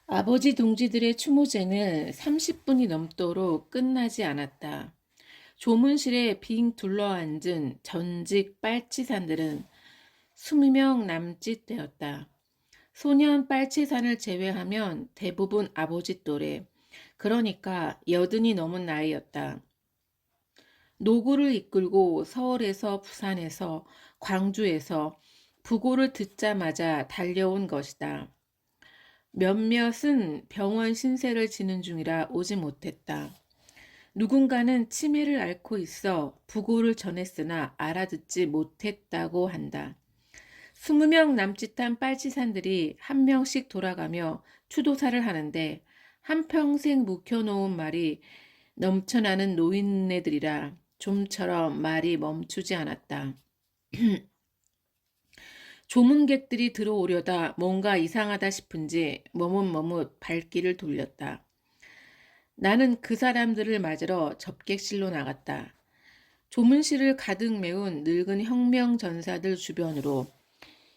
아버지 동지들의 추모제는 30분이 넘도록 끝나지 않았다. 조문실에 빙 둘러앉은 전직 빨치산들은 20명 남짓되었다. 소년 빨치산을 제외하면 대부분 아버지 또래, 그러니까 80이 넘은 나이였다. 노구를 이끌고 서울에서 부산에서 광주에서 부고를 듣자마자 달려온 것이다. 몇몇은 병원 신세를 지는 중이라 오지 못했다. 누군가는 치매를 앓고 있어 부고를 전했으나 알아듣지 못했다고 한다. 20명 남짓한 빨치산들이 한 명씩 돌아가며 추도사를 하는데 한평생 묵혀놓은 말이 넘쳐나는 노인네들이라 좀처럼 말이 멈추지 않았다. 조문객들이 들어오려다 뭔가 이상하다 싶은지 머뭇머뭇 발길을 돌렸다. 나는 그 사람들을 맞으러 접객실로 나갔다. 조문실을 가득 메운 늙은 혁명 전사들 주변으로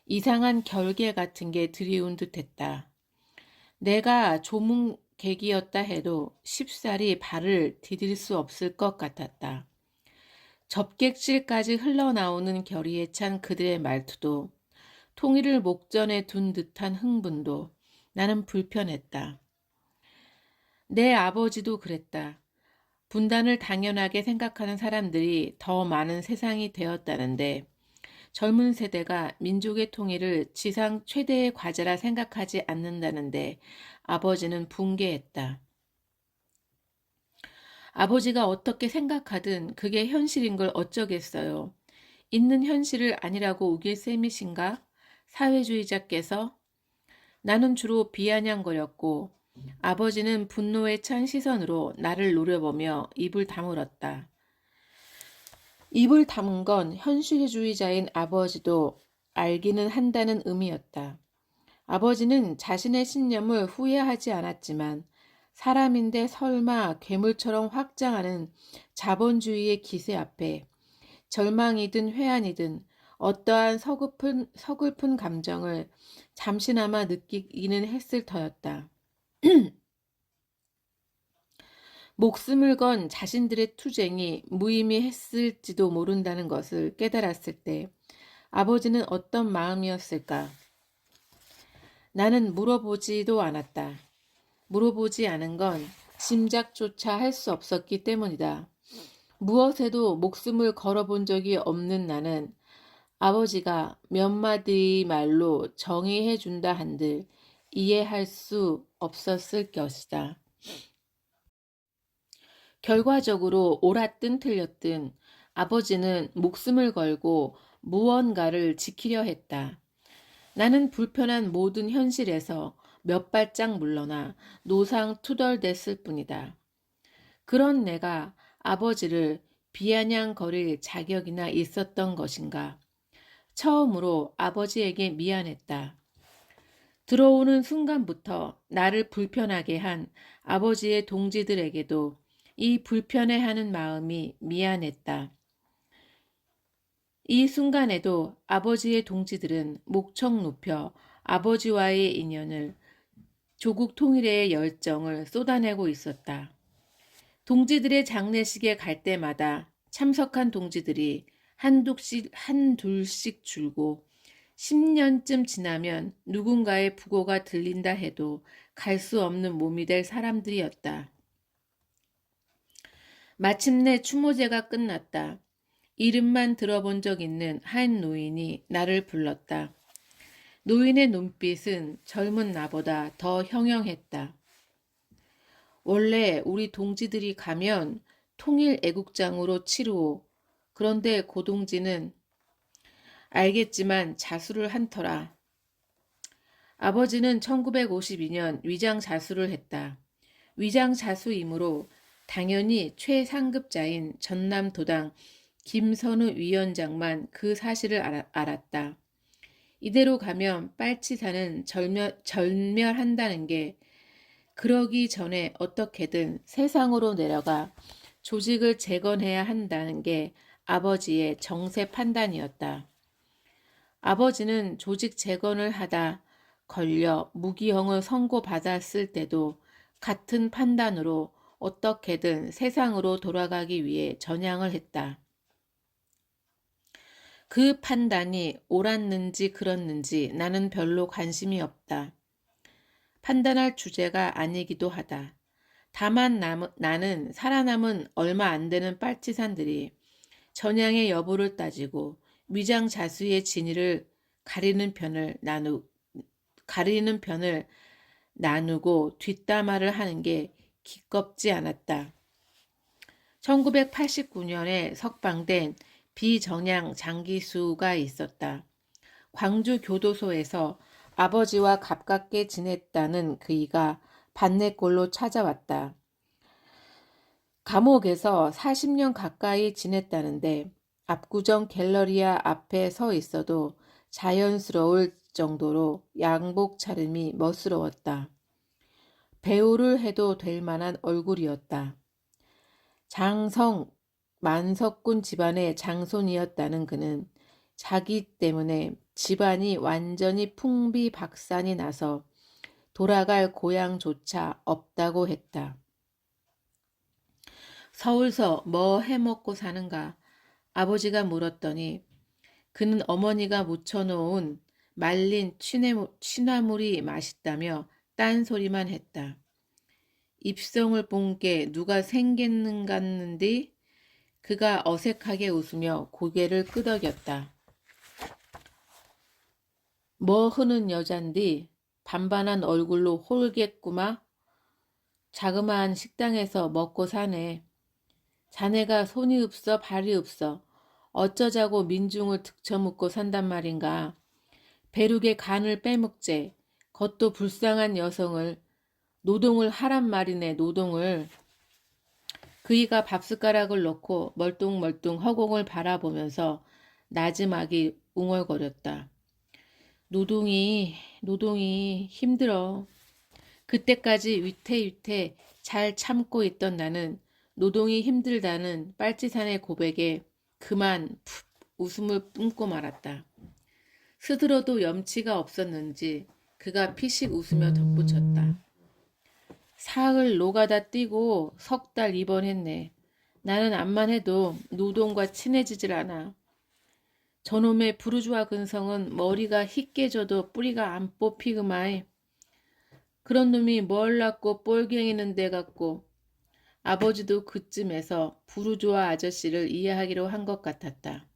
이상한 결계 같은 게 드리운 듯했다. 내가 조문객이었다 해도 쉽사리 발을 디딜 수 없을 것 같았다. 접객실까지 흘러나오는 결의에 찬 그들의 말투도 통일을 목전에 둔 듯한 흥분도 나는 불편했다. 내 아버지도 그랬다. 분단을 당연하게 생각하는 사람들이 더 많은 세상이 되었다는데 젊은 세대가 민족의 통일을 지상 최대의 과제라 생각하지 않는다는데 아버지는 붕괴했다. 아버지가 어떻게 생각하든 그게 현실인 걸 어쩌겠어요. 있는 현실을 아니라고 우길 셈이신가? 사회주의자께서? 나는 주로 비아냥거렸고 아버지는 분노에 찬 시선으로 나를 노려보며 입을 다물었다. 입을 다문 건 현실주의자인 아버지도 알기는 한다는 의미였다. 아버지는 자신의 신념을 후회하지 않았지만 사람인데 설마 괴물처럼 확장하는 자본주의의 기세 앞에 절망이든 회한이든 어떠한 서글픈 감정을 잠시나마 느끼기는 했을 터였다. 목숨을 건 자신들의 투쟁이 무의미했을지도 모른다는 것을 깨달았을 때 아버지는 어떤 마음이었을까? 나는 물어보지도 않았다. 물어보지 않은 건 짐작조차 할 수 없었기 때문이다. 무엇에도 목숨을 걸어본 적이 없는 나는 아버지가 몇 마디 말로 정의해 준다 한들 이해할 수 없었을 것이다. 결과적으로 옳았든 틀렸든 아버지는 목숨을 걸고 무언가를 지키려 했다. 나는 불편한 모든 현실에서 몇 발짝 물러나 노상 투덜댔을 뿐이다. 그런 내가 아버지를 비아냥거릴 자격이나 있었던 것인가. 처음으로 아버지에게 미안했다. 들어오는 순간부터 나를 불편하게 한 아버지의 동지들에게도 이 불편해하는 마음이 미안했다. 이 순간에도 아버지의 동지들은 목청 높여 아버지와의 인연을 조국 통일의 열정을 쏟아내고 있었다. 동지들의 장례식에 갈 때마다 참석한 동지들이 한둘씩 줄고 10년쯤 지나면 누군가의 부고가 들린다 해도 갈 수 없는 몸이 될 사람들이었다. 마침내 추모제가 끝났다. 이름만 들어본 적 있는 한 노인이 나를 불렀다. 노인의 눈빛은 젊은 나보다 더 형형했다. 원래 우리 동지들이 가면 통일 애국장으로 치르오. 그런데 고동지는 알겠지만 자수를 한터라. 아버지는 1952년 위장 자수를 했다. 위장 자수이므로 당연히 최상급자인 전남도당 김선우 위원장만 그 사실을 알았다. 이대로 가면 빨치산은 절멸한다는 게 그러기 전에 어떻게든 세상으로 내려가 조직을 재건해야 한다는 게 아버지의 정세 판단이었다. 아버지는 조직 재건을 하다 걸려 무기형을 선고받았을 때도 같은 판단으로 어떻게든 세상으로 돌아가기 위해 전향을 했다. 그 판단이 옳았는지 그렇는지 나는 별로 관심이 없다. 판단할 주제가 아니기도 하다. 다만 나는 살아남은 얼마 안 되는 빨치산들이 전향의 여부를 따지고 위장자수의 진위를 가리는 편을 나누고 뒷담화를 하는 게 기껍지 않았다. 1989년에 석방된 비정양 장기수가 있었다. 광주 교도소에서 아버지와 가깝게 지냈다는 그이가 반내골로 찾아왔다. 감옥에서 40년 가까이 지냈다는데 압구정 갤러리아 앞에 서 있어도 자연스러울 정도로 양복 차림이 멋스러웠다. 배우를 해도 될 만한 얼굴이었다. 장성 만석군 집안의 장손이었다는 그는 자기 때문에 집안이 완전히 풍비박산이 나서 돌아갈 고향조차 없다고 했다. 서울서 뭐 해먹고 사는가 아버지가 물었더니 그는 어머니가 묻혀놓은 말린 취나물이 맛있다며 딴소리만 했다. 입성을 본 게 누가 생겼는갔는디 그가 어색하게 웃으며 고개를 끄덕였다. 뭐 흐는 여잔디 반반한 얼굴로 홀겠구마. 자그마한 식당에서 먹고 사네. 자네가 손이 없어 발이 없어 어쩌자고 민중을 등쳐먹고 산단 말인가. 배룩의 간을 빼먹재. 겉도 불쌍한 여성을 노동을 하란 말이네. 노동을. 그이가 밥숟가락을 넣고 멀뚱멀뚱 허공을 바라보면서 나지막이 웅얼거렸다. 노동이 힘들어. 그때까지 위태위태 잘 참고 있던 나는 노동이 힘들다는 빨치산의 고백에 그만 푹 웃음을 뿜고 말았다. 스스로도 염치가 없었는지 그가 피식 웃으며 덧붙였다. 사흘 노가다 뛰고 석 달 입원했네. 나는 암만 해도 노동과 친해지질 않아. 저놈의 부르주아 근성은 머리가 희깨져도 뿌리가 안 뽑히그마이. 그런 놈이 뭘 낳고 뻘갱이는 데 같고. 아버지도 그쯤에서 부르주아 아저씨를 이해하기로 한 것 같았다.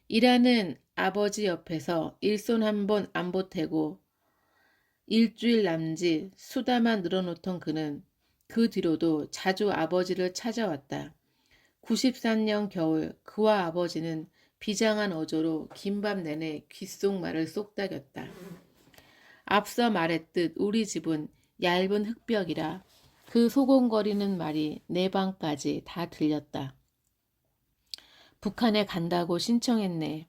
일하는 아버지 옆에서 일손 한 번 안 보태고 일주일 남짓 수다만 늘어놓던 그는 그 뒤로도 자주 아버지를 찾아왔다. 93년 겨울 그와 아버지는 비장한 어조로 긴밤 내내 귓속말을 쏙닥였다. 앞서 말했듯 우리 집은 얇은 흙벽이라 그 소곤거리는 말이 내 방까지 다 들렸다. 북한에 간다고 신청했네.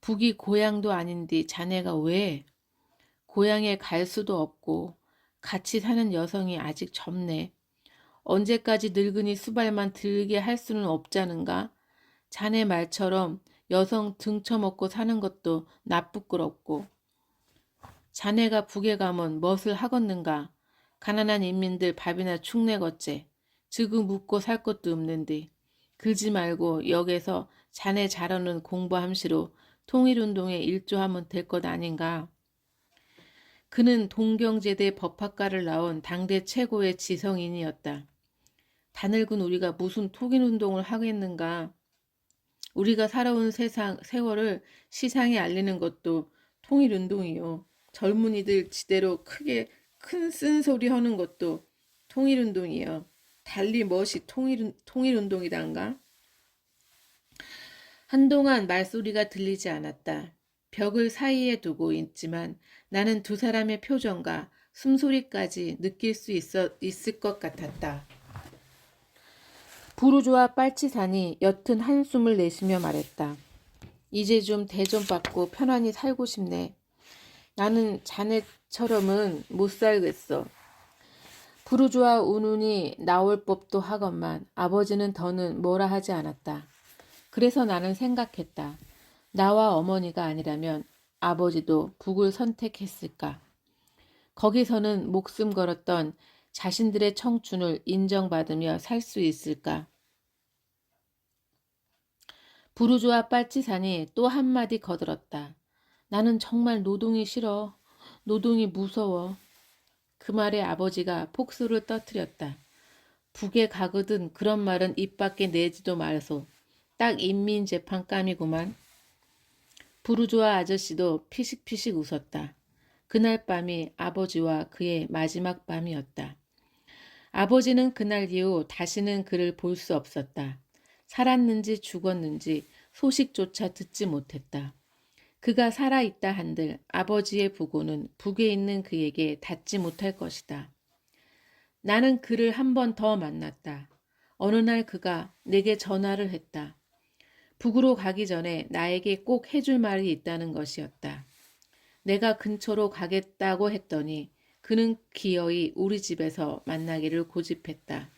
북이 고향도 아닌데 자네가 왜? 고향에 갈 수도 없고 같이 사는 여성이 아직 젊네. 언제까지 늙은이 수발만 들게 할 수는 없자는가? 자네 말처럼 여성 등쳐먹고 사는 것도 나쁘끄럽고. 자네가 북에 가면 뭣을 하겠는가? 가난한 인민들 밥이나 축 내겄제. 지금 묵고 살 것도 없는데. 그지 말고 역에서 자네 잘하는 공부함시로 통일운동에 일조하면 될 것 아닌가? 그는 동경제대 법학과를 나온 당대 최고의 지성인이었다. 다늙은 우리가 무슨 통일운동을 하겠는가? 우리가 살아온 세월을 시상에 알리는 것도 통일운동이요. 젊은이들 지대로 크게 큰 쓴소리 하는 것도 통일운동이요. 달리 멋이 통일운동이란가? 한동안 말소리가 들리지 않았다. 벽을 사이에 두고 있지만 나는 두 사람의 표정과 숨소리까지 느낄 수 있을 것 같았다. 부르주아 빨치산이 옅은 한숨을 내쉬며 말했다. 이제 좀 대접받고 편안히 살고 싶네. 나는 자네처럼은 못 살겠어. 부르주아 운운이 나올 법도 하건만 아버지는 더는 뭐라 하지 않았다. 그래서 나는 생각했다. 나와 어머니가 아니라면 아버지도 북을 선택했을까? 거기서는 목숨 걸었던 자신들의 청춘을 인정받으며 살 수 있을까? 부르주아 빨치산이 또 한마디 거들었다. 나는 정말 노동이 싫어. 노동이 무서워. 그 말에 아버지가 폭소를 터뜨렸다. 북에 가거든 그런 말은 입 밖에 내지도 말소. 딱 인민재판감이구만. 부르주아 아저씨도 피식피식 웃었다. 그날 밤이 아버지와 그의 마지막 밤이었다. 아버지는 그날 이후 다시는 그를 볼 수 없었다. 살았는지 죽었는지 소식조차 듣지 못했다. 그가 살아있다 한들 아버지의 부고는 북에 있는 그에게 닿지 못할 것이다. 나는 그를 한 번 더 만났다. 어느 날 그가 내게 전화를 했다. 북으로 가기 전에 나에게 꼭 해줄 말이 있다는 것이었다. 내가 근처로 가겠다고 했더니 그는 기어이 우리 집에서 만나기를 고집했다.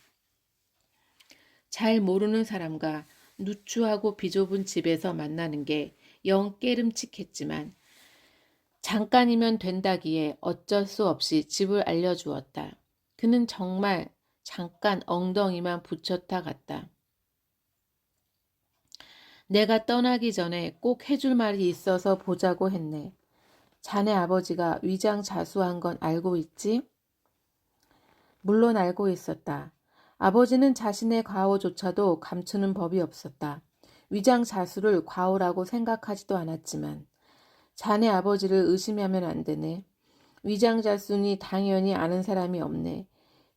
잘 모르는 사람과 누추하고 비좁은 집에서 만나는 게 영 깨름칙했지만 잠깐이면 된다기에 어쩔 수 없이 집을 알려주었다. 그는 정말 잠깐 엉덩이만 붙였다 갔다. 내가 떠나기 전에 꼭 해줄 말이 있어서 보자고 했네. 자네 아버지가 위장자수한 건 알고 있지? 물론 알고 있었다. 아버지는 자신의 과오조차도 감추는 법이 없었다. 위장자수를 과오라고 생각하지도 않았지만 자네 아버지를 의심하면 안 되네. 위장자수니 당연히 아는 사람이 없네.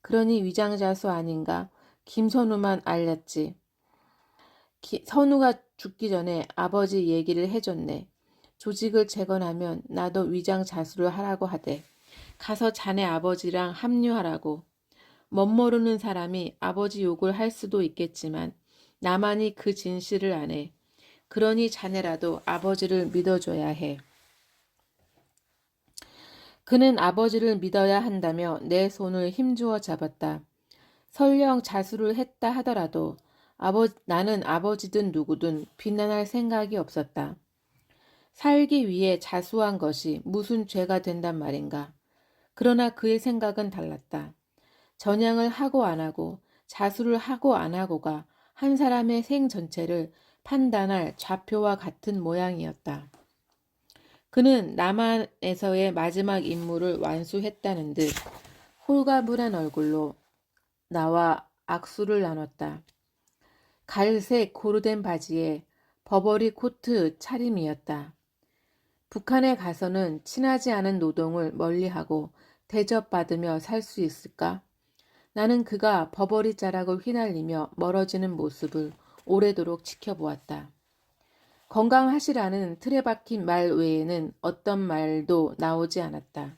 그러니 위장자수 아닌가? 김선우만 알렸지. 선우가 죽기 전에 아버지 얘기를 해줬네. 조직을 재건하면 나도 위장자수를 하라고 하대. 가서 자네 아버지랑 합류하라고. 멋모르는 사람이 아버지 욕을 할 수도 있겠지만 나만이 그 진실을 아네. 그러니 자네라도 아버지를 믿어줘야 해. 그는 아버지를 믿어야 한다며 내 손을 힘주어 잡았다. 설령 자수를 했다 하더라도 나는 아버지든 누구든 비난할 생각이 없었다. 살기 위해 자수한 것이 무슨 죄가 된단 말인가. 그러나 그의 생각은 달랐다. 전향을 하고 안 하고 자수를 하고 안 하고가 한 사람의 생 전체를 판단할 좌표와 같은 모양이었다. 그는 남한에서의 마지막 임무를 완수했다는 듯 홀가분한 얼굴로 나와 악수를 나눴다. 갈색 고르된 바지에 버버리 코트 차림이었다. 북한에 가서는 친하지 않은 노동을 멀리하고 대접받으며 살 수 있을까? 나는 그가 버버리 자락을 휘날리며 멀어지는 모습을 오래도록 지켜보았다. 건강하시라는 틀에 박힌 말 외에는 어떤 말도 나오지 않았다.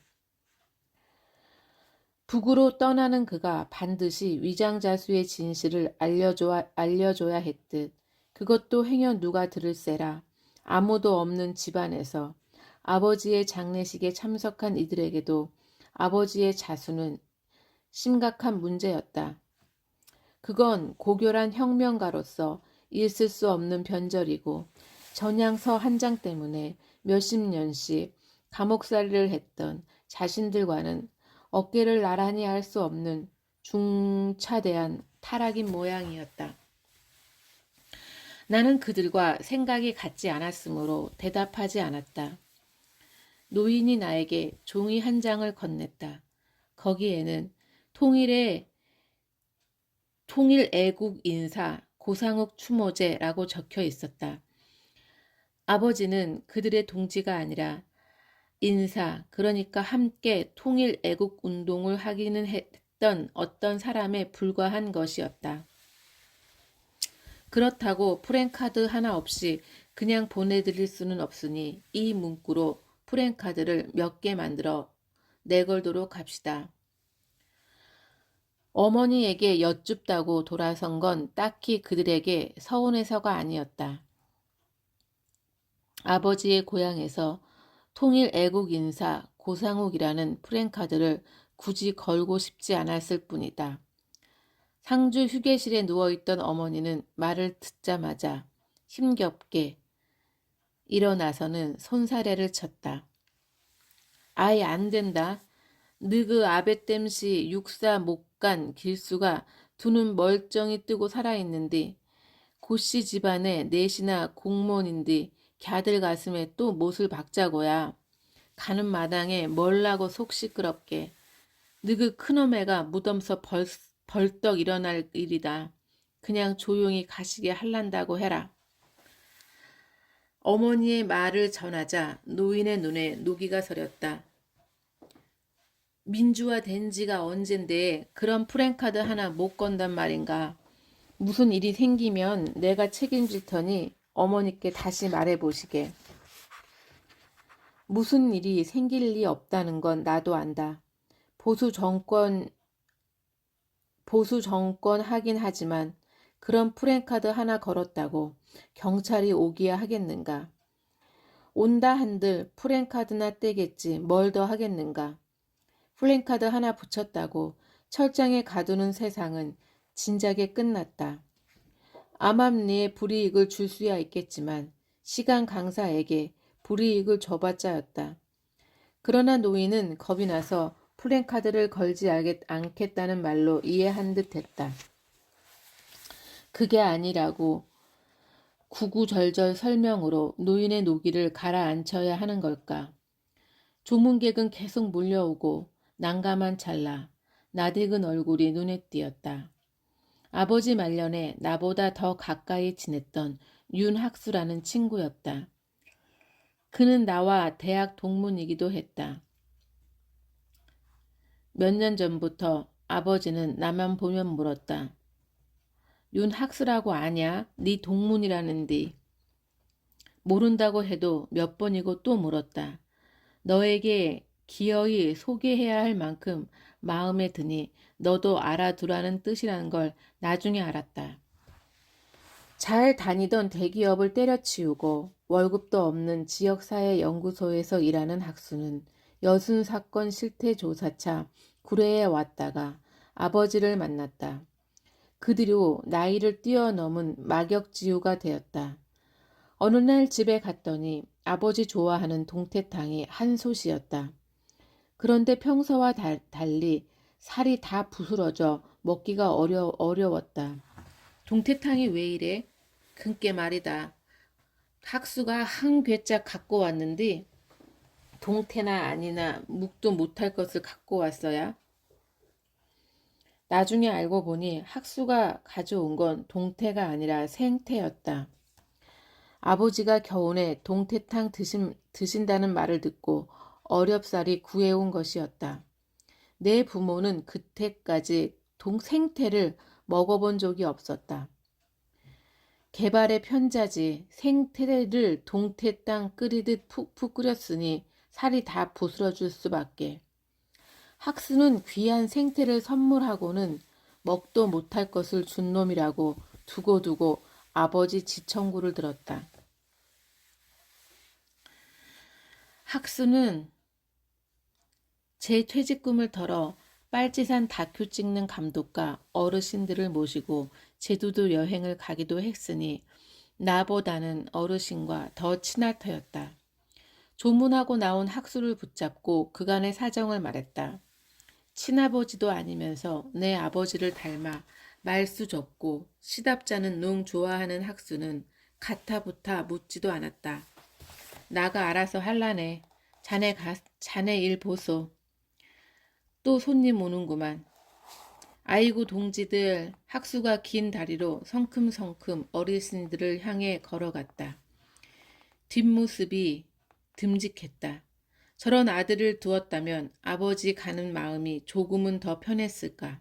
북으로 떠나는 그가 반드시 위장자수의 진실을 알려줘야 했듯 그것도 행여 누가 들을세라 아무도 없는 집안에서 아버지의 장례식에 참석한 이들에게도 아버지의 자수는 심각한 문제였다. 그건 고결한 혁명가로서 있을 수 없는 변절이고 전향서 한 장 때문에 몇십 년씩 감옥살이를 했던 자신들과는 어깨를 나란히 할 수 없는 중차대한 타락인 모양이었다. 나는 그들과 생각이 같지 않았으므로 대답하지 않았다. 노인이 나에게 종이 한 장을 건넸다. 거기에는 통일애국인사 고상욱 추모제라고 적혀 있었다. 아버지는 그들의 동지가 아니라 인사, 그러니까 함께 통일애국운동을 하기는 했던 어떤 사람에 불과한 것이었다. 그렇다고 프랭카드 하나 없이 그냥 보내드릴 수는 없으니 이 문구로 프랭카드를 몇 개 만들어 내걸도록 합시다. 어머니에게 여쭙다고 돌아선 건 딱히 그들에게 서운해서가 아니었다. 아버지의 고향에서 통일애국인사 고상욱이라는 프랭카드를 굳이 걸고 싶지 않았을 뿐이다. 상주 휴게실에 누워있던 어머니는 말을 듣자마자 힘겹게 일어나서는 손사래를 쳤다. 아이 안 된다. 느그 아베 땜시 육사 못 간 길수가 두 눈 멀쩡히 뜨고 살아있는디 고씨 집안에 넷이나 공무원인디 갸들 가슴에 또 못을 박자고야. 가는 마당에 멀라고 속 시끄럽게. 느그 큰어매가 무덤서 벌떡 일어날 일이다. 그냥 조용히 가시게 할란다고 해라. 어머니의 말을 전하자 노인의 눈에 노기가 서렸다. 민주화 된 지가 언젠데 그런 프랭카드 하나 못 건단 말인가. 무슨 일이 생기면 내가 책임질 터니 어머니께 다시 말해보시게. 무슨 일이 생길 리 없다는 건 나도 안다. 보수 정권 하긴 하지만 그런 프랭카드 하나 걸었다고 경찰이 오기야 하겠는가. 온다 한들 프랭카드나 떼겠지 뭘 더 하겠는가. 플랜카드 하나 붙였다고 철장에 가두는 세상은 진작에 끝났다. 암암리에 불이익을 줄 수야 있겠지만 시간 강사에게 불이익을 줘봤자였다. 그러나 노인은 겁이 나서 플랜카드를 걸지 않겠다는 말로 이해한 듯 했다. 그게 아니라고 구구절절 설명으로 노인의 노기를 가라앉혀야 하는 걸까. 조문객은 계속 몰려오고 난감한 찰나 낯익은 얼굴이 눈에 띄었다. 아버지 말년에 나보다 더 가까이 지냈던 윤학수라는 친구였다. 그는 나와 대학 동문이기도 했다. 몇 년 전부터 아버지는 나만 보면 물었다. 윤학수라고 아냐? 네 동문이라는디. 모른다고 해도 몇 번이고 또 물었다. 너에게 기어이 소개해야 할 만큼 마음에 드니 너도 알아두라는 뜻이라는 걸 나중에 알았다. 잘 다니던 대기업을 때려치우고 월급도 없는 지역사회 연구소에서 일하는 학수는 여순사건 실태조사차 구례에 왔다가 아버지를 만났다. 그 뒤로 나이를 뛰어넘은 막역지우가 되었다. 어느 날 집에 갔더니 아버지 좋아하는 동태탕이 한솥이었다. 그런데 평소와 달리 살이 다 부스러져 먹기가 어려웠다. 동태탕이 왜 이래? 그께 말이다. 학수가 한 괴짝 갖고 왔는데 동태나 아니나 묵도 못할 것을 갖고 왔어야. 나중에 알고 보니 학수가 가져온 건 동태가 아니라 생태였다. 아버지가 겨우내 동태탕 드신다는 말을 듣고 어렵사리 구해온 것이었다. 내 부모는 그때까지 생태를 먹어본 적이 없었다. 개발의 편자지 생태를 동태땅 끓이듯 푹푹 끓였으니 살이 다 부스러질 수밖에. 학수는 귀한 생태를 선물하고는 먹도 못할 것을 준 놈이라고 두고두고 아버지 지청구를 들었다. 학수는 제 퇴직금을 털어 빨치산 다큐 찍는 감독과 어르신들을 모시고 제주도 여행을 가기도 했으니 나보다는 어르신과 더 친할 터였다. 조문하고 나온 학수를 붙잡고 그간의 사정을 말했다. 친아버지도 아니면서 내 아버지를 닮아 말수 적고 시답잖은 농 좋아하는 학수는 가타부타 묻지도 않았다. 나가 알아서 할라네. 자네 일 보소. 또 손님 오는구만. 아이고 동지들. 학수가 긴 다리로 성큼성큼 어르신들을 향해 걸어갔다. 뒷모습이 듬직했다. 저런 아들을 두었다면 아버지 가는 마음이 조금은 더 편했을까.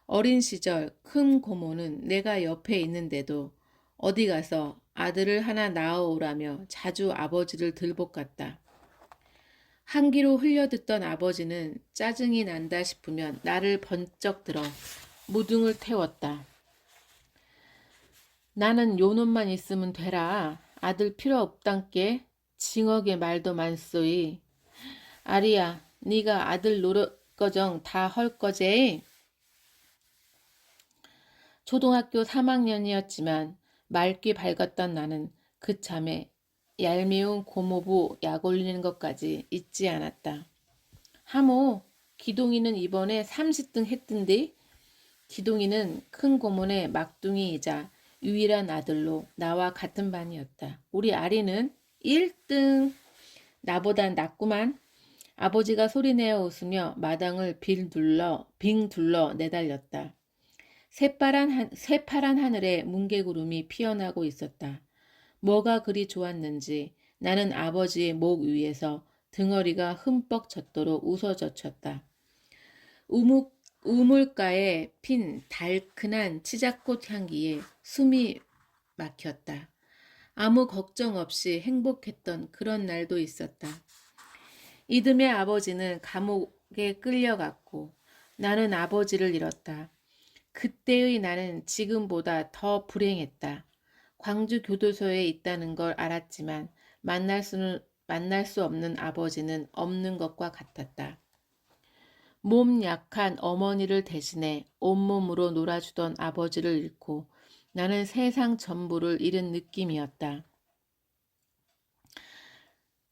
어린 시절 큰 고모는 내가 옆에 있는데도 어디 가서 아들을 하나 낳아오라며 자주 아버지를 들볶았다. 한기로 흘려듣던 아버지는 짜증이 난다 싶으면 나를 번쩍 들어 무등을 태웠다. 나는 요놈만 있으면 되라. 아들 필요 없단께. 징하게 말도 많소이. 아리야, 네가 아들 노릇거정 다 헐 거제? 초등학교 3학년이었지만 맑기 밝았던 나는 그참에 얄미운 고모부 약 올리는 것까지 잊지 않았다. 하모, 기동이는 이번에 30등 했던데? 기동이는 큰 고모의 막둥이이자 유일한 아들로 나와 같은 반이었다. 우리 아리는 1등. 나보단 낫구만. 아버지가 소리내어 웃으며 마당을 빙 둘러 내달렸다. 새파란 하늘에 뭉게구름이 피어나고 있었다. 뭐가 그리 좋았는지 나는 아버지의 목 위에서 등허리가 흠뻑 젖도록 웃어젖혔다. 우물가에 핀 달큰한 치자꽃 향기에 숨이 막혔다. 아무 걱정 없이 행복했던 그런 날도 있었다. 이듬해 아버지는 감옥에 끌려갔고 나는 아버지를 잃었다. 그때의 나는 지금보다 더 불행했다. 광주 교도소에 있다는 걸 알았지만 만날 수 없는 아버지는 없는 것과 같았다. 몸 약한 어머니를 대신해 온몸으로 놀아주던 아버지를 잃고 나는 세상 전부를 잃은 느낌이었다.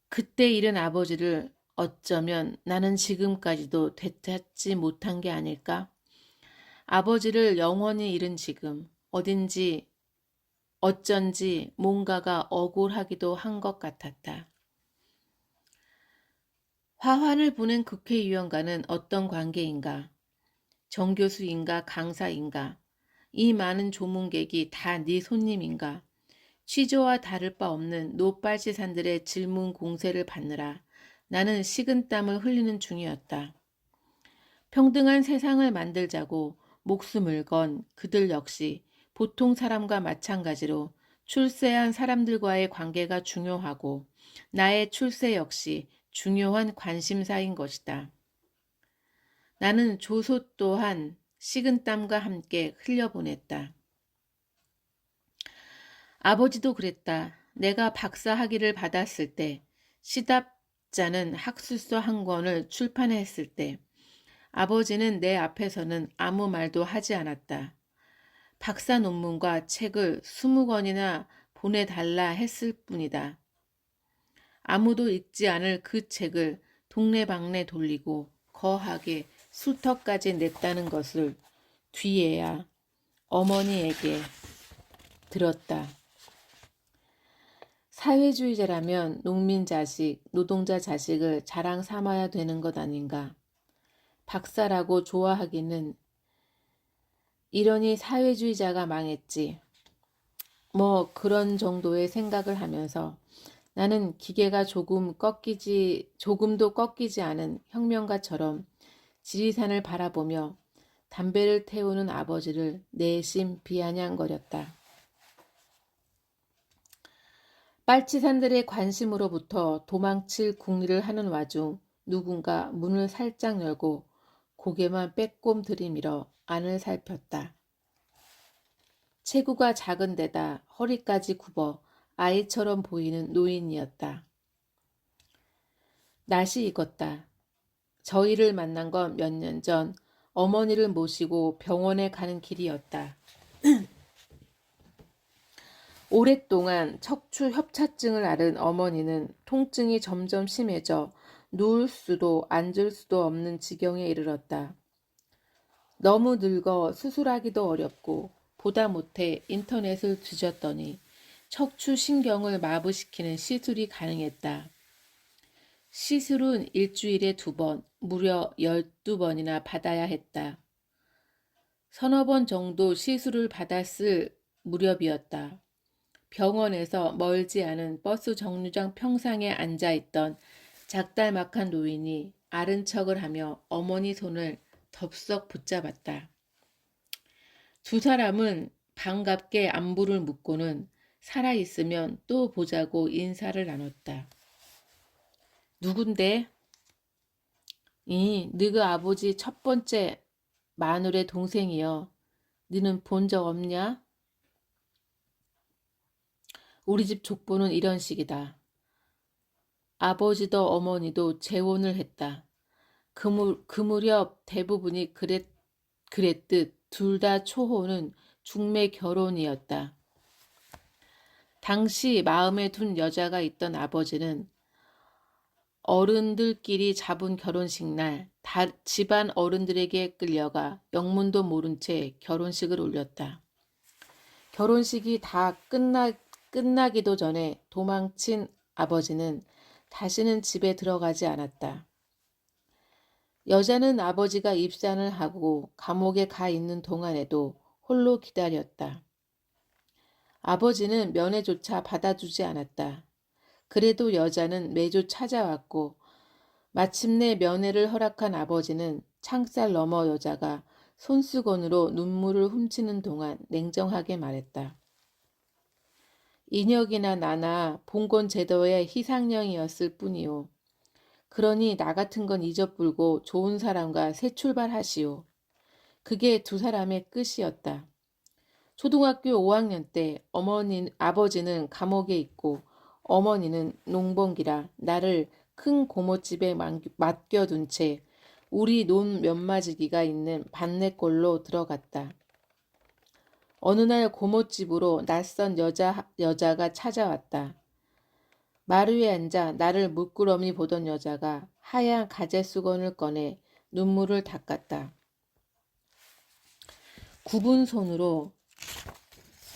그때 잃은 아버지를 어쩌면 나는 지금까지도 되찾지 못한 게 아닐까? 아버지를 영원히 잃은 지금 어쩐지 뭔가가 억울하기도 한 것 같았다. 화환을 보낸 국회의원과는 어떤 관계인가? 정교수인가 강사인가? 이 많은 조문객이 다 네 손님인가? 취조와 다를 바 없는 노빨치산들의 질문 공세를 받느라 나는 식은땀을 흘리는 중이었다. 평등한 세상을 만들자고 목숨을 건 그들 역시 보통 사람과 마찬가지로 출세한 사람들과의 관계가 중요하고 나의 출세 역시 중요한 관심사인 것이다. 나는 조소 또한 식은땀과 함께 흘려보냈다. 아버지도 그랬다. 내가 박사 학위를 받았을 때, 시답자는 학술서 한 권을 출판했을 때, 아버지는 내 앞에서는 아무 말도 하지 않았다. 박사 논문과 책을 20권이나 보내달라 했을 뿐이다. 아무도 읽지 않을 그 책을 동네방네 돌리고 거하게 술터까지 냈다는 것을 뒤에야 어머니에게 들었다. 사회주의자라면 농민 자식, 노동자 자식을 자랑 삼아야 되는 것 아닌가. 박사라고 좋아하기는 이러니 사회주의자가 망했지. 뭐 그런 정도의 생각을 하면서 나는 기계가 조금도 꺾이지 않은 혁명가처럼 지리산을 바라보며 담배를 태우는 아버지를 내심 비아냥거렸다. 빨치산들의 관심으로부터 도망칠 궁리를 하는 와중 누군가 문을 살짝 열고 고개만 빼꼼 들이밀어 안을 살폈다. 체구가 작은 데다 허리까지 굽어 아이처럼 보이는 노인이었다. 날씨 익었다. 저희를 만난 건 몇 년 전 어머니를 모시고 병원에 가는 길이었다. 오랫동안 척추 협착증을 앓은 어머니는 통증이 점점 심해져 누울 수도 앉을 수도 없는 지경에 이르렀다. 너무 늙어 수술하기도 어렵고 보다 못해 인터넷을 뒤졌더니 척추 신경을 마비시키는 시술이 가능했다. 시술은 일주일에 2번, 무려 12번이나 받아야 했다. 서너 번 정도 시술을 받았을 무렵이었다. 병원에서 멀지 않은 버스 정류장 평상에 앉아있던 작달막한 노인이 아른 척을 하며 어머니 손을 덥석 붙잡았다. 두 사람은 반갑게 안부를 묻고는 살아있으면 또 보자고 인사를 나눴다. 누군데? 너그 아버지 첫 번째 마누의 동생이여. 너는 본 적 없냐? 우리 집 족보는 이런 식이다. 아버지도 어머니도 재혼을 했다. 그 무렵 대부분이 그랬듯 둘 다 초혼은 중매 결혼이었다. 당시 마음에 둔 여자가 있던 아버지는 어른들끼리 잡은 결혼식 날 집안 어른들에게 끌려가 영문도 모른 채 결혼식을 올렸다. 결혼식이 다 끝나기도 전에 도망친 아버지는 다시는 집에 들어가지 않았다. 여자는 아버지가 입산을 하고 감옥에 가 있는 동안에도 홀로 기다렸다. 아버지는 면회조차 받아주지 않았다. 그래도 여자는 매주 찾아왔고 마침내 면회를 허락한 아버지는 창살 너머 여자가 손수건으로 눈물을 훔치는 동안 냉정하게 말했다. 인혁이나 나나 봉건 제도의 희상령이었을 뿐이요. 그러니 나 같은 건 잊어불고 좋은 사람과 새 출발하시오. 그게 두 사람의 끝이었다. 초등학교 5학년 때 아버지는 감옥에 있고 어머니는 농번기라 나를 큰 고모집에 맡겨둔 채 우리 논 면마지기가 있는 반내골로 들어갔다. 어느 날 고모집으로 낯선 여자가 찾아왔다. 마루에 앉아 나를 물끄러미 보던 여자가 하얀 가재 수건을 꺼내 눈물을 닦았다. 굽은 손으로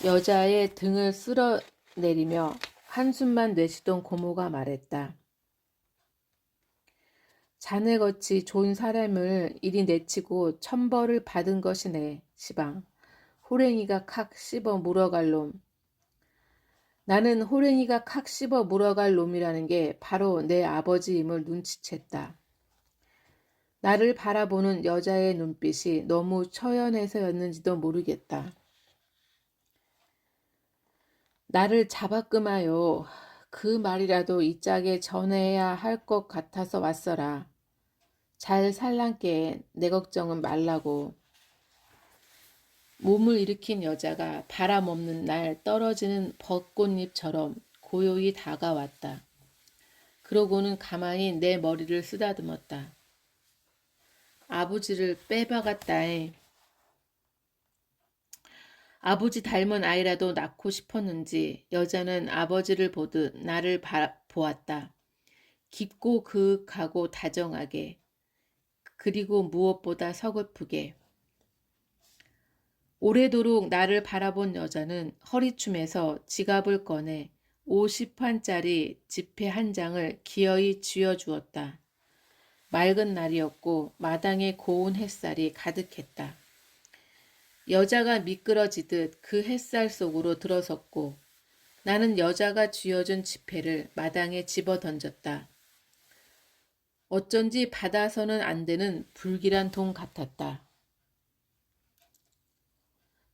여자의 등을 쓸어내리며 한숨만 내쉬던 고모가 말했다. 자네같이 좋은 사람을 이리 내치고 천벌을 받은 것이네, 시방. 호랭이가 칵 씹어 물어갈 놈. 나는 호랭이가 칵 씹어 물어갈 놈이라는 게 바로 내 아버지임을 눈치챘다. 나를 바라보는 여자의 눈빛이 너무 처연해서였는지도 모르겠다. 나를 잡았구마요. 그 말이라도 이 짝에 전해야 할 것 같아서 왔어라. 잘 살란께 내 걱정은 말라고. 몸을 일으킨 여자가 바람 없는 날 떨어지는 벚꽃잎처럼 고요히 다가왔다. 그러고는 가만히 내 머리를 쓰다듬었다. 아버지를 빼박았다에. 아버지 닮은 아이라도 낳고 싶었는지 여자는 아버지를 보듯 나를 보았다. 깊고 그윽하고 다정하게. 그리고 무엇보다 서글프게. 오래도록 나를 바라본 여자는 허리춤에서 지갑을 꺼내 50환짜리 지폐 한 장을 기어이 쥐어주었다. 맑은 날이었고 마당에 고운 햇살이 가득했다. 여자가 미끄러지듯 그 햇살 속으로 들어섰고 나는 여자가 쥐어준 지폐를 마당에 집어 던졌다. 어쩐지 받아서는 안 되는 불길한 돈 같았다.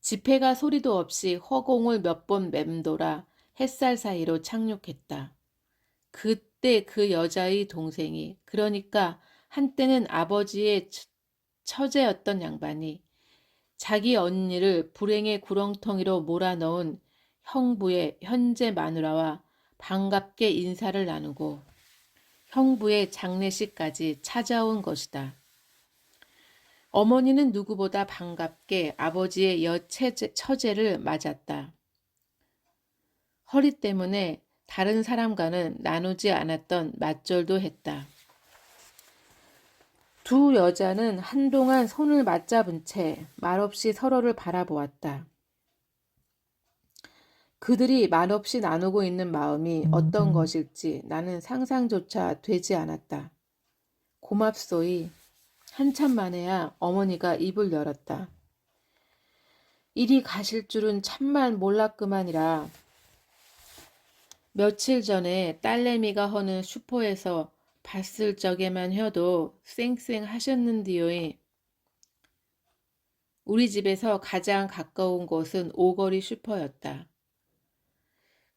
지폐가 소리도 없이 허공을 몇 번 맴돌아 햇살 사이로 착륙했다. 그때 그 여자의 동생이, 그러니까 한때는 아버지의 처제였던 양반이 자기 언니를 불행의 구렁텅이로 몰아넣은 형부의 현재 마누라와 반갑게 인사를 나누고 형부의 장례식까지 찾아온 것이다. 어머니는 누구보다 반갑게 아버지의 처제를 맞았다. 허리 때문에 다른 사람과는 나누지 않았던 맞절도 했다. 두 여자는 한동안 손을 맞잡은 채 말없이 서로를 바라보았다. 그들이 말없이 나누고 있는 마음이 어떤 것일지 나는 상상조차 되지 않았다. 고맙소이. 한참 만에야 어머니가 입을 열었다. 이리 가실 줄은 참말 몰랐구만이라. 며칠 전에 딸내미가 허는 슈퍼에서 봤을 적에만 해도 쌩쌩하셨는디요. 우리 집에서 가장 가까운 곳은 오거리 슈퍼였다.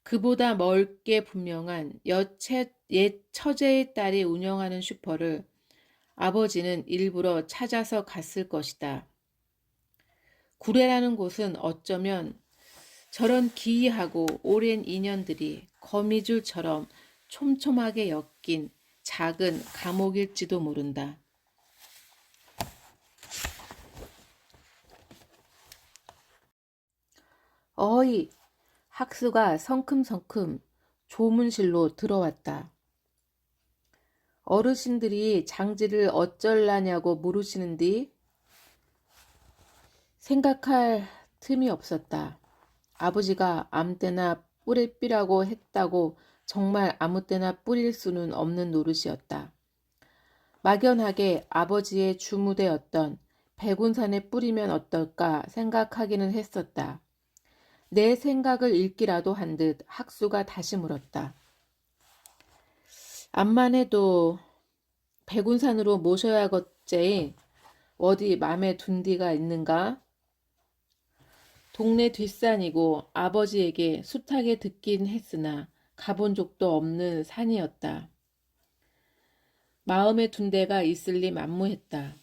그보다 멀게 분명한 옛 처제의 딸이 운영하는 슈퍼를 아버지는 일부러 찾아서 갔을 것이다. 구례라는 곳은 어쩌면 저런 기이하고 오랜 인연들이 거미줄처럼 촘촘하게 엮인 작은 감옥일지도 모른다. 어이, 학수가 성큼성큼 조문실로 들어왔다. 어르신들이 장지를 어쩔라냐고 물으시는디 생각할 틈이 없었다. 아버지가 아무 때나 뿌리 삐라고 했다고 정말 아무 때나 뿌릴 수는 없는 노릇이었다. 막연하게 아버지의 주무대였던 백운산에 뿌리면 어떨까 생각하기는 했었다. 내 생각을 읽기라도 한 듯 학수가 다시 물었다. 암만 해도 백운산으로 모셔야겠제. 어디 맘에 둔 데가 있는가? 동네 뒷산이고 아버지에게 숱하게 듣긴 했으나 가본 적도 없는 산이었다. 마음에 둔 데가 있을 리 만무했다.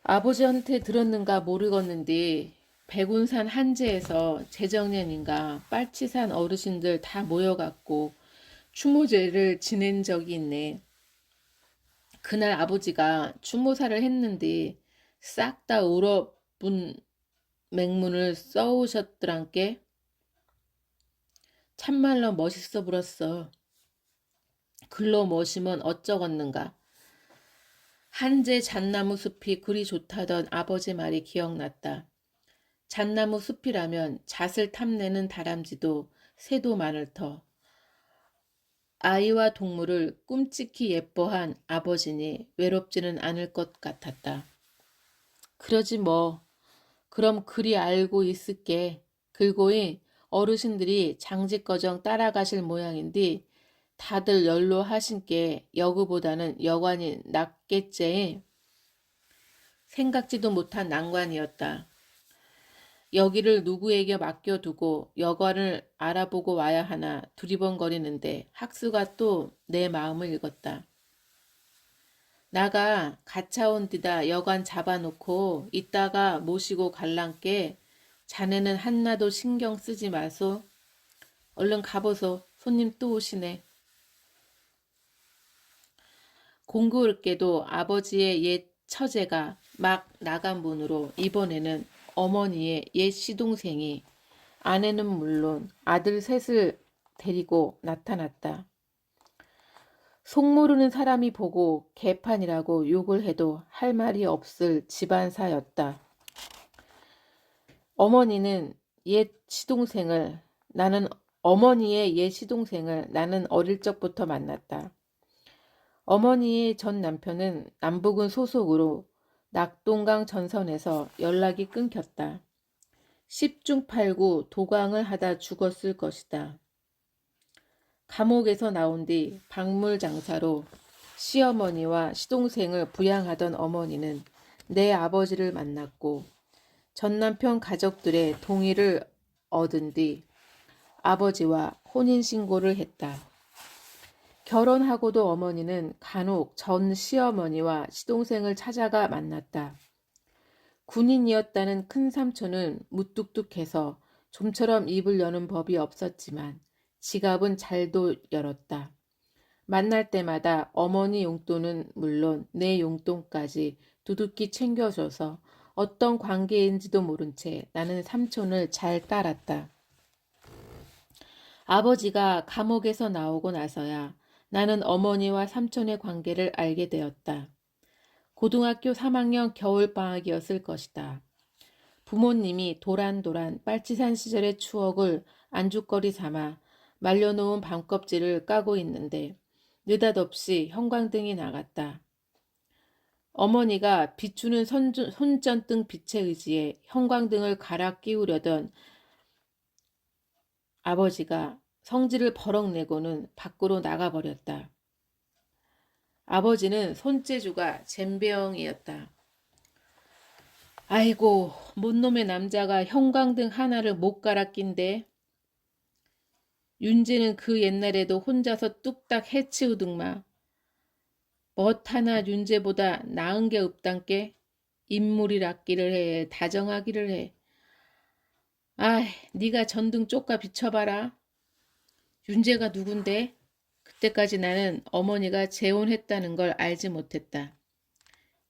아버지한테 들었는가 모르겠는데 백운산 한제에서 재작년인가 빨치산 어르신들 다 모여갖고 추모제를 지낸 적이 있네. 그날 아버지가 추모사를 했는데 싹 다 울어본 맹문을 써오셨더란께. 참말로 멋있어 불었어. 글로 멋이면 어쩌겠는가. 한제 잣나무 숲이 그리 좋다던 아버지 말이 기억났다. 잣나무 숲이라면 잣을 탐내는 다람쥐도 새도 많을 터. 아이와 동물을 끔찍히 예뻐한 아버지니 외롭지는 않을 것 같았다. 그러지 뭐. 그럼 그리 알고 있을게. 글고이 어르신들이 장직거정 따라가실 모양인데 다들 연로하신께 여그보다는 여관이 낫겠제. 생각지도 못한 난관이었다. 여기를 누구에게 맡겨두고 여관을 알아보고 와야 하나 두리번거리는데 학수가 또 내 마음을 읽었다. 나가 가차온 데다 여관 잡아놓고 이따가 모시고 갈란께 자네는 한나도 신경 쓰지 마소. 얼른 가보소. 손님 또 오시네. 공교롭게도 아버지의 옛 처제가 막 나간 문으로 이번에는 어머니의 옛 시동생이 아내는 물론 아들 셋을 데리고 나타났다. 속모르는 사람이 보고 개판이라고 욕을 해도 할 말이 없을 집안사였다. 어머니의 옛 시동생을 나는 어릴 적부터 만났다. 어머니의 전 남편은 남북은 소속으로 낙동강 전선에서 연락이 끊겼다. 10중 8구 도강을 하다 죽었을 것이다. 감옥에서 나온 뒤 박물 장사로 시어머니와 시동생을 부양하던 어머니는 내 아버지를 만났고 전남편 가족들의 동의를 얻은 뒤 아버지와 혼인신고를 했다. 결혼하고도 어머니는 간혹 전 시어머니와 시동생을 찾아가 만났다. 군인이었다는 큰 삼촌은 무뚝뚝해서 좀처럼 입을 여는 법이 없었지만 지갑은 잘도 열었다. 만날 때마다 어머니 용돈은 물론 내 용돈까지 두둑히 챙겨줘서 어떤 관계인지도 모른 채 나는 삼촌을 잘 따랐다. 아버지가 감옥에서 나오고 나서야 나는 어머니와 삼촌의 관계를 알게 되었다. 고등학교 3학년 겨울방학이었을 것이다. 부모님이 도란도란 빨치산 시절의 추억을 안주거리 삼아 말려놓은 밤껍질을 까고 있는데 느닷없이 형광등이 나갔다. 어머니가 비추는 손전등 빛에 의지해 형광등을 갈아 끼우려던 아버지가 성질을 버럭 내고는 밖으로 나가버렸다. 아버지는 손재주가 젬병이었다. 아이고, 못놈의 남자가 형광등 하나를 못 갈아 낀대. 윤재는 그 옛날에도 혼자서 뚝딱 해치우등마. 뭣 하나 윤재보다 나은 게 없단께. 인물이랍기를 해, 다정하기를 해. 아이, 네가 전등 쪽가 비춰봐라. 윤재가 누군데? 그때까지 나는 어머니가 재혼했다는 걸 알지 못했다.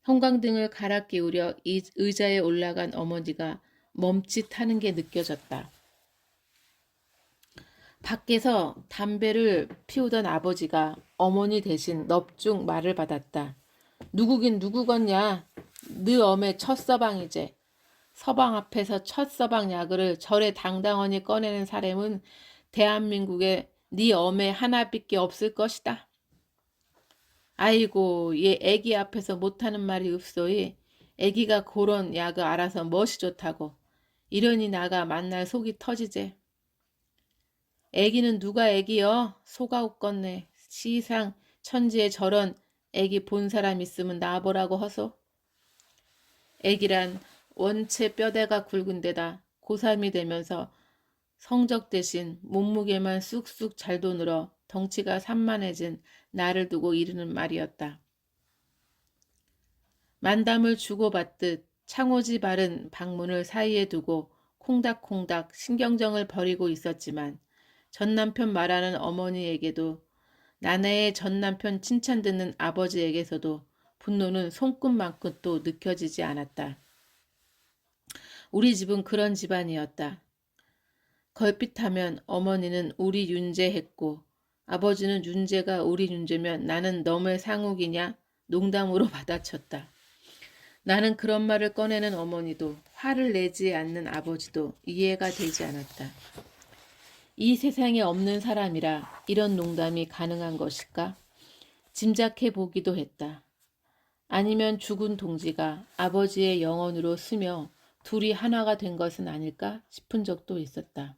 형광등을 갈아 끼우려 의자에 올라간 어머니가 멈칫하는 게 느껴졌다. 밖에서 담배를 피우던 아버지가 어머니 대신 넙죽 말을 받았다. 누구긴 누구겠냐? 네 엄의 첫 서방이제. 서방 앞에서 첫 서방 야그를 절에 당당하니 꺼내는 사람은 대한민국에 네 엄의 하나밖에 없을 것이다. 아이고, 얘 애기 앞에서 못하는 말이 없소이. 애기가 그런 약을 알아서 멋이 좋다고. 이러니 나가 만날 속이 터지제. 애기는 누가 애기여? 속아 웃겄네. 시상 천지에 저런 애기 본 사람 있으면 나보라고 허소. 애기란 원체 뼈대가 굵은 데다 고3이 되면서 성적 대신 몸무게만 쑥쑥 잘도 늘어 덩치가 산만해진 나를 두고 이르는 말이었다. 만담을 주고받듯 창호지 바른 방문을 사이에 두고 콩닥콩닥 신경정을 벌이고 있었지만 전남편 말하는 어머니에게도 나네의 전남편 칭찬 듣는 아버지에게서도 분노는 손끝만큼도 느껴지지 않았다. 우리 집은 그런 집안이었다. 걸핏하면 어머니는 우리 윤재 했고 아버지는 윤재가 우리 윤재면 나는 너의 상욱이냐 농담으로 받아쳤다. 나는 그런 말을 꺼내는 어머니도 화를 내지 않는 아버지도 이해가 되지 않았다. 이 세상에 없는 사람이라 이런 농담이 가능한 것일까? 짐작해 보기도 했다. 아니면 죽은 동지가 아버지의 영혼으로 스며 둘이 하나가 된 것은 아닐까 싶은 적도 있었다.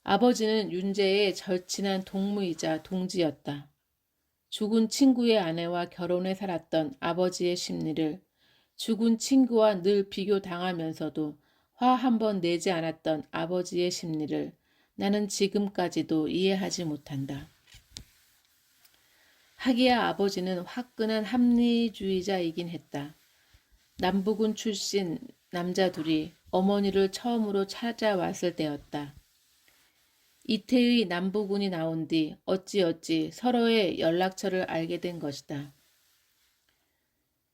아버지는 윤재의 절친한 동무이자 동지였다. 죽은 친구의 아내와 결혼해 살았던 아버지의 심리를 죽은 친구와 늘 비교당하면서도 화 한 번 내지 않았던 아버지의 심리를 나는 지금까지도 이해하지 못한다. 하기야 아버지는 화끈한 합리주의자이긴 했다. 남부군 출신 남자 둘이 어머니를 처음으로 찾아왔을 때였다. 이태의 남부군이 나온 뒤 어찌어찌 서로의 연락처를 알게 된 것이다.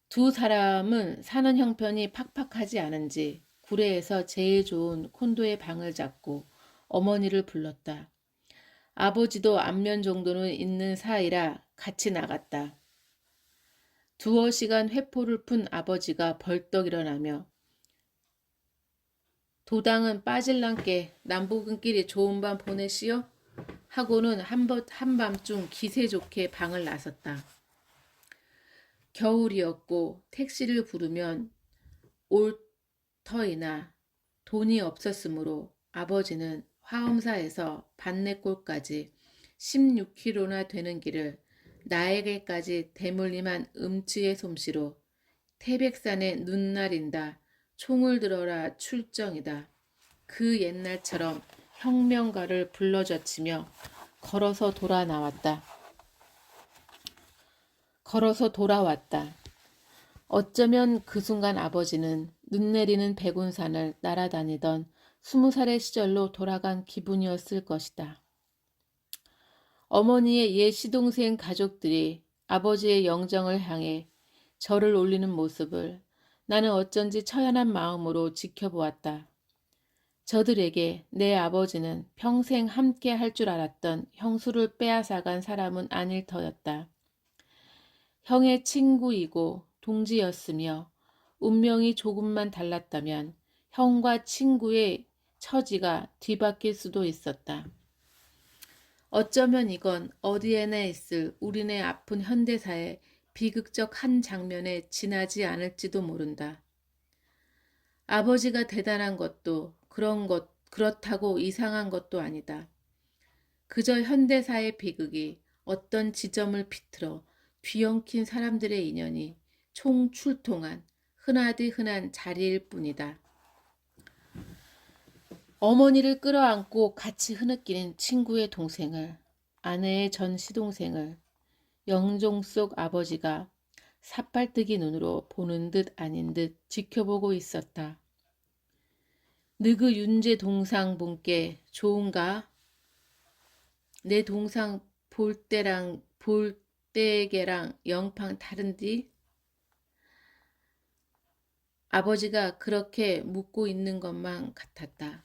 두 사람은 사는 형편이 팍팍하지 않은지 구례에서 제일 좋은 콘도의 방을 잡고 어머니를 불렀다. 아버지도 안면 정도는 있는 사이라 같이 나갔다. 두어 시간 회포를 푼 아버지가 벌떡 일어나며 도당은 빠질랑께 남부군끼리 좋은 밤 보내시오? 하고는 한밤중 기세 좋게 방을 나섰다. 겨울이었고 택시를 부르면 올 터이나 돈이 없었으므로 아버지는 화엄사에서 반내골까지 16km나 되는 길을 나에게까지 대물림한 음치의 솜씨로 태백산에 눈 나린다. 총을 들어라 출정이다. 그 옛날처럼 혁명가를 불러젖히며 걸어서 돌아왔다. 어쩌면 그 순간 아버지는 눈 내리는 백운산을 날아다니던 20살의 시절로 돌아간 기분이었을 것이다. 어머니의 옛 시동생 가족들이 아버지의 영정을 향해 절을 올리는 모습을 나는 어쩐지 처연한 마음으로 지켜보았다. 저들에게 내 아버지는 평생 함께 할 줄 알았던 형수를 빼앗아간 사람은 아닐 터였다. 형의 친구이고 동지였으며 운명이 조금만 달랐다면 형과 친구의 처지가 뒤바뀔 수도 있었다. 어쩌면 이건 어디에나 있을 우리네 아픈 현대사의 비극적 한 장면에 지나지 않을지도 모른다. 아버지가 대단한 것도 그렇다고 이상한 것도 아니다. 그저 현대사의 비극이 어떤 지점을 비틀어 뒤엉킨 사람들의 인연이 총출동한 흔하디 흔한 자리일 뿐이다. 어머니를 끌어안고 같이 흐느끼는 친구의 동생을, 아내의 전 시동생을 영종 속 아버지가 삿발뜨기 눈으로 보는 듯 아닌 듯 지켜보고 있었다. 너그 윤재 동상 본께 좋은가? 내 동상 볼 때게랑 영팡 다른디? 아버지가 그렇게 묻고 있는 것만 같았다.